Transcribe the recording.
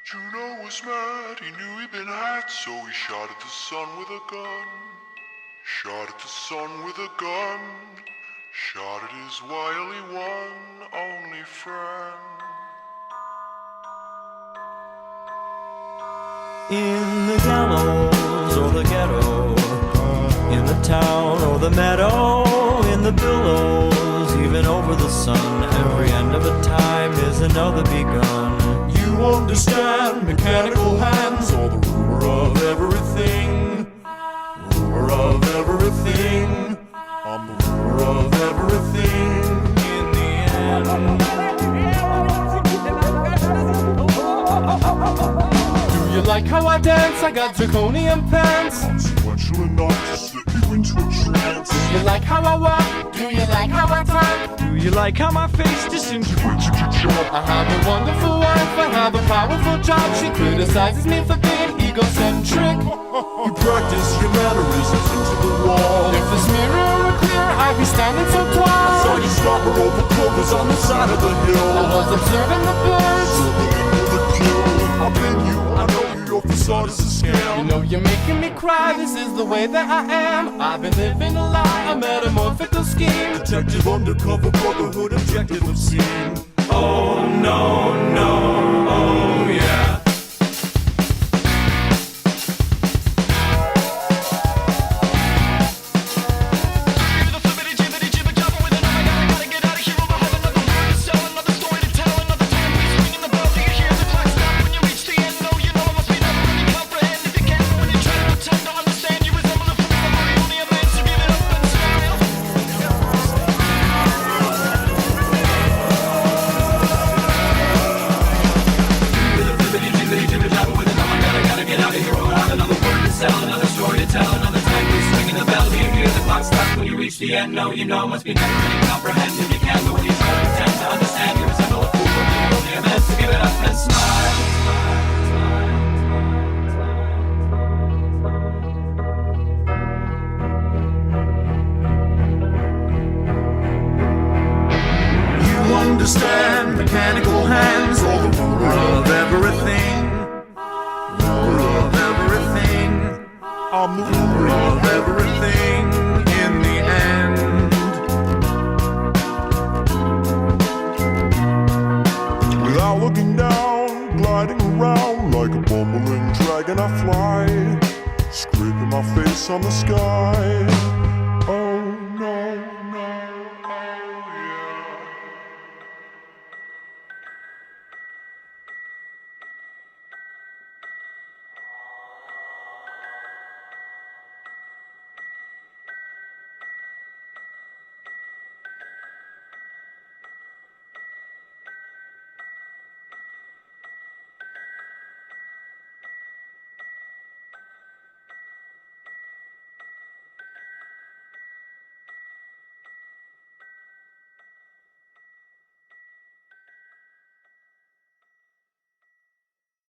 Juno was mad, he knew he'd been had, so he shot at the sun with a gun. Shot at the sun with a gun. Shot at his wily one, only friend. In the gallows or the ghetto, in the town or the meadow, in the billows, even over the sun, every end of a time is another begun. You understand mechanical hands, or the ruler of everything. Ruler of everything. I'm the ruler of everything in the end. Do you like how I dance? I got zirconium pants. Consequential enough to slip you into a trance. Do you like how I walk? Do you like how I talk? Do you like how my face disintegrates if you jump? I have a wonderful wife, I have a powerful job. She criticizes me for being egocentric. You practice your mannerisms into the wall. If this mirror were clear, I'd be standing so tall. I saw you stop her over clovers on the side of the hill. I was observing the birds. I've been you, I know you, your facade is a scam. You know you're making me cry, this is the way that I am. I've been living a lie, a metamorphical scheme. Detective undercover brotherhood, objective obscene. Oh no, no, oh yeah. The end, no, you know, must be never really comprehend. If you can, but when you try to pretend to understand, you resemble a fool, but you only are meant to give it up and smile. You understand mechanical hands, or the ruler of everything. Ruler of everything. I'm the ruler of everything. In the end, without looking down, gliding around like a bumbling dragon I fly, scraping my face on the sky.